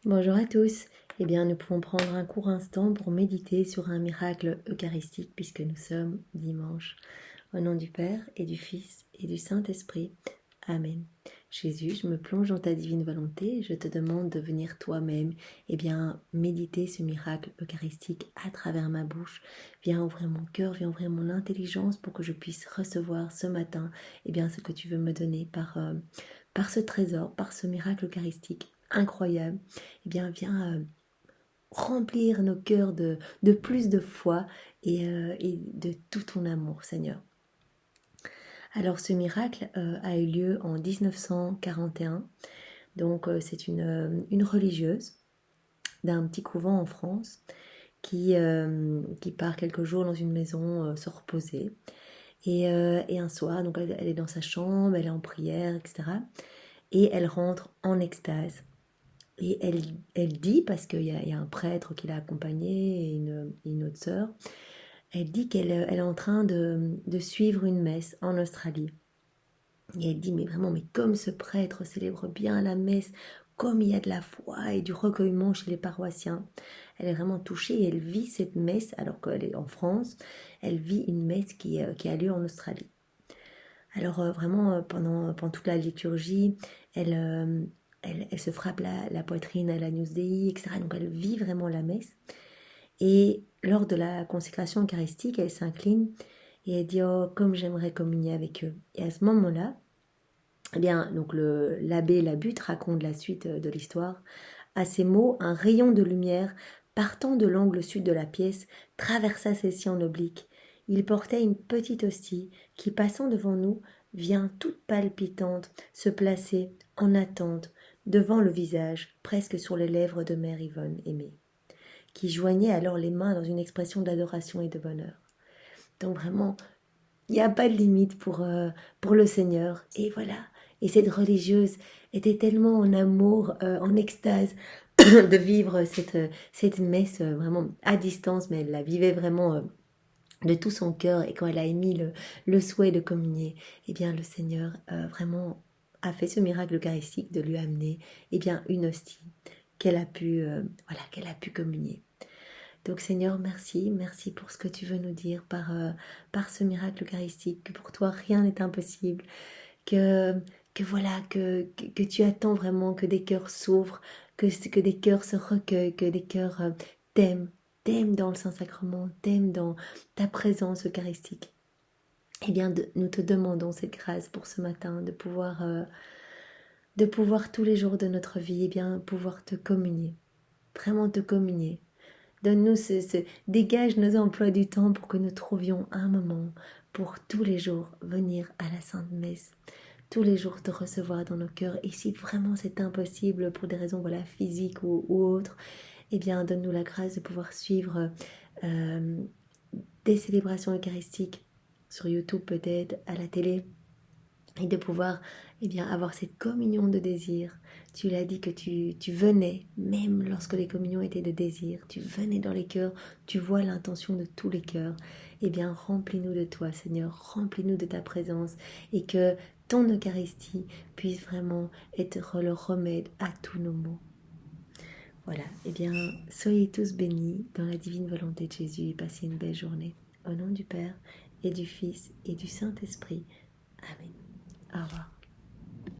Bonjour à tous. Eh bien, nous pouvons prendre un court instant pour méditer sur un miracle eucharistique puisque nous sommes dimanche. Au nom du Père et du Fils et du Saint-Esprit. Amen. Jésus, je me plonge dans ta divine volonté et je te demande de venir toi-même, méditer ce miracle eucharistique à travers ma bouche. Viens ouvrir mon cœur, viens ouvrir mon intelligence pour que je puisse recevoir ce matin, ce que tu veux me donner par ce trésor, par ce miracle eucharistique incroyable. Viens remplir nos cœurs de plus de foi et de tout ton amour, Seigneur. Alors ce miracle a eu lieu en 1941, donc c'est une religieuse d'un petit couvent en France qui part quelques jours dans une maison se reposer. Et un soir, donc elle est dans sa chambre, elle est en prière, etc. Et elle rentre en extase. Et elle dit, parce qu'il y a un prêtre qui l'a accompagnée et une autre sœur, elle dit qu'elle est en train de suivre une messe en Australie. Et elle dit, mais vraiment, mais comme ce prêtre célèbre bien la messe, comme il y a de la foi et du recueillement chez les paroissiens, elle est vraiment touchée et elle vit cette messe, alors qu'elle est en France, elle vit une messe qui a lieu en Australie. Alors pendant toute la liturgie, elle se frappe la poitrine à l'Agnus Dei, etc. Donc elle vit vraiment la messe. Et lors de la consécration eucharistique, elle s'incline et elle dit « Oh, comme j'aimerais communier avec eux ». Et à ce moment-là, donc l'abbé Labutte raconte la suite de l'histoire. À ces mots, un rayon de lumière partant de l'angle sud de la pièce traversa celle-ci en oblique. Il portait une petite hostie qui, passant devant nous, vient toute palpitante se placer en attente devant le visage, presque sur les lèvres de mère Yvonne aimée, qui joignait alors les mains dans une expression d'adoration et de bonheur. Donc vraiment, il n'y a pas de limite pour le Seigneur. Et voilà. Et cette religieuse était tellement en amour, en extase de vivre cette messe vraiment à distance, mais elle la vivait vraiment de tout son cœur. Et quand elle a émis le souhait de communier, le Seigneur vraiment a fait ce miracle eucharistique de lui amener une hostie qu'elle a pu communier. Donc Seigneur, merci pour ce que tu veux nous dire par ce miracle eucharistique, que pour toi rien n'est impossible, que tu attends vraiment que des cœurs s'ouvrent, que des cœurs se recueillent, que des cœurs t'aiment dans le Saint-Sacrement, t'aiment dans ta présence eucharistique. Nous te demandons cette grâce pour ce matin, de pouvoir tous les jours de notre vie, pouvoir te communier, vraiment te communier. Donne-nous dégage nos emplois du temps pour que nous trouvions un moment pour tous les jours venir à la Sainte Messe, tous les jours te recevoir dans nos cœurs. Et si vraiment c'est impossible pour des raisons physiques ou autres, donne-nous la grâce de pouvoir suivre des célébrations eucharistiques sur YouTube peut-être, à la télé, et de pouvoir avoir cette communion de désir. Tu l'as dit que tu venais, même lorsque les communions étaient de désir, tu venais dans les cœurs, tu vois l'intention de tous les cœurs. Remplis-nous de toi, Seigneur, remplis-nous de ta présence, et que ton Eucharistie puisse vraiment être le remède à tous nos maux. Voilà, soyez tous bénis dans la divine volonté de Jésus et passez une belle journée. Au nom du Père et du Fils et du Saint-Esprit. Amen. Au revoir.